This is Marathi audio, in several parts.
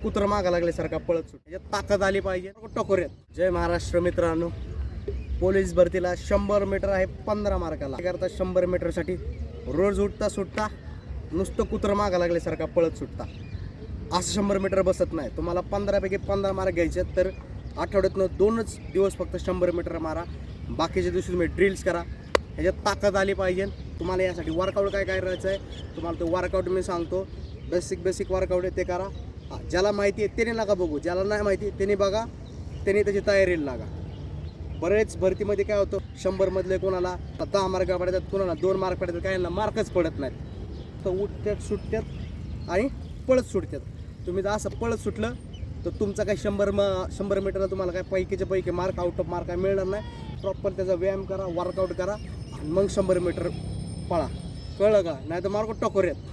कुत्र मागा लागल्यासारखा पळत सुट याच्यात ताकद आली पाहिजे टकोऱ्यात. जय महाराष्ट्र मित्रांनो, पोलीस भरतीला 100 मीटर आहे 15 मार्काला. करता 100 मीटरसाठी रोज उठता सुटता नुसतं कुत्र मागा लागल्यासारखा पळत सुटता. असं 100 मीटर बसत नाही. तुम्हाला 15 पैकी 15 मार्क घ्यायचे तर आठवड्यातनं 2च दिवस फक्त 100 मीटर मारा. बाकीच्या दिवशी तुम्ही ड्रिल्स करा. ह्याच्यात ताकद आली पाहिजे. तुम्हाला यासाठी वर्कआउट काय करायचं आहे तुम्हाला तो वर्कआउट मी सांगतो. बेसिक वर्कआउट आहे ते करा. ज्याला माहिती आहे त्याने नका बघू, ज्याला नाही माहिती त्याने बघा, त्याने त्याची तयारीला लागा. बरेच भरतीमध्ये काय होतं 100 मधले कोणाला 10 मार्क पडतात, कोणाला 2 मार्क पडतात, काहींना मार्कच पडत नाहीत. तर उठत्यात सुटत्यात आणि पळत सुटतात. तुम्ही जर असं पळत सुटलं तर तुमचा काही 100 मीटरला तुम्हाला काय पैकीच्या पैकी मार्क आउट ऑफ मार्क काय मिळणार नाही. प्रॉपर त्याचा व्यायाम करा, वर्कआउट करा आणि मग 100 मीटर पळा. कळलं का? नाही तर मार्क टकोऱ्यात.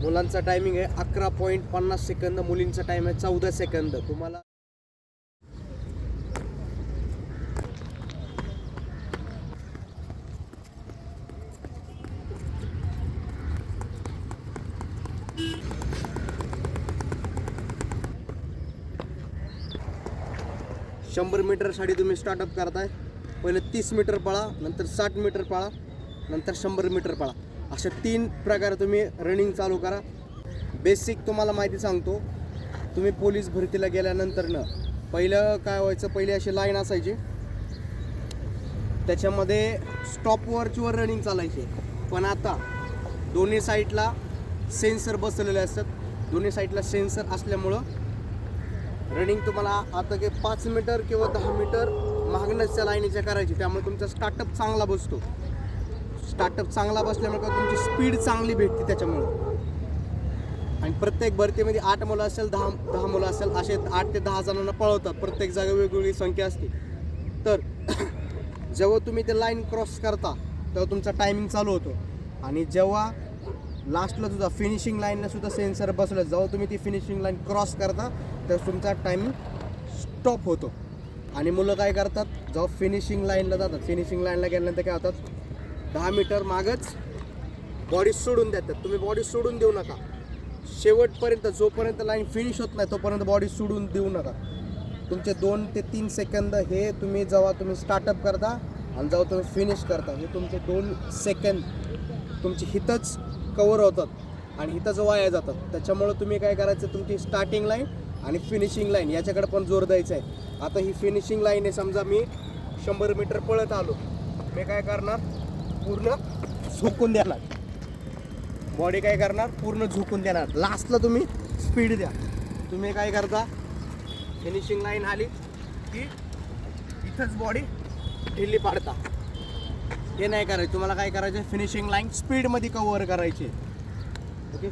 मुलांचा टायमिंग आहे 11.50 सेकंद, मुलींचा टाइम आहे 14 सेकंद. तुम्हाला शंभर मीटरसाठी तुम्ही स्टार्टअप करताय. पहिले 30 मीटर पळा, नंतर 60 मीटर पळा, नंतर 100 मीटर पळा. अशा 3 प्रकारे तुम्ही रनिंग चालू करा. बेसिक तुम्हाला माहिती सांगतो. तुम्ही पोलीस भरतीला गेल्यानंतर पहिलं काय व्हायचं, पहिले अशी लाईन असायची, त्याच्यामध्ये स्टॉपवरचीवर रनिंग चालायची. पण आता दोन्ही साईडला सेन्सर बसवलेले असतात. दोन्ही साईडला सेन्सर असल्यामुळं रनिंग तुम्हाला आता की 5 मीटर किंवा 10 मीटर मागण्याच्या लाईनीच्या करायची. त्यामुळे तुमचा स्टार्टअप चांगला बसतो. स्टार्टअप चांगला बसल्यामुळे तुमची स्पीड चांगली भेटते त्याच्यामुळं. आणि प्रत्येक भरतीमध्ये 8 मुलं असेल 10 मुलं असेल असे 8 ते 10 जणांना पळवतात. प्रत्येक जागा वेगवेगळी संख्या असते. तर जेव्हा तुम्ही ते लाईन क्रॉस करता तेव्हा तुमचा टायमिंग चालू होतो. आणि जेव्हा लास्टला सुद्धा फिनिशिंग लाईनला सुद्धा सेन्सर बसलं, जेव्हा तुम्ही ती फिनिशिंग लाईन क्रॉस करता तेव्हा तुमचा टायमिंग स्टॉप होतो. आणि मुलं काय करतात, जेव्हा फिनिशिंग लाईनला जातात, फिनिशिंग लाईनला गेल्यानंतर काय होतात 10 मीटर मागच बॉडी सोडून देतात. तुम्ही बॉडी सोडून देऊ नका. शेवटपर्यंत जोपर्यंत लाईन फिनिश होत नाही तोपर्यंत बॉडी सोडून देऊ नका. तुमचे 2 ते 3 सेकंद हे तुम्ही जेव्हा तुम्ही स्टार्टअप करता आणि जेव्हा तुम्ही फिनिश करता हे तुमचे 2 सेकंद तुमची हितच कवर होतात आणि हितच वाया जातात. त्याच्यामुळं तुम्ही काय करायचं, तुमची स्टार्टिंग लाईन आणि फिनिशिंग लाईन याच्याकडे पण जोर द्यायचा आहे. आता ही फिनिशिंग लाईन आहे. समजा मी 100 मीटर पळत आलो, मी काय करणार, पूर्ण झोकून देणार. बॉडी काय करणार, पूर्ण झोकून देणार. लास्टला तुम्ही स्पीड द्या. तुम्ही काय करता, फिनिशिंग लाईन आली की इथंच बॉडी ढिल्ली पाडता. हे नाही करायचं. तुम्हाला काय करायचं, फिनिशिंग लाईन स्पीडमध्ये कव्हर करायची. ओके.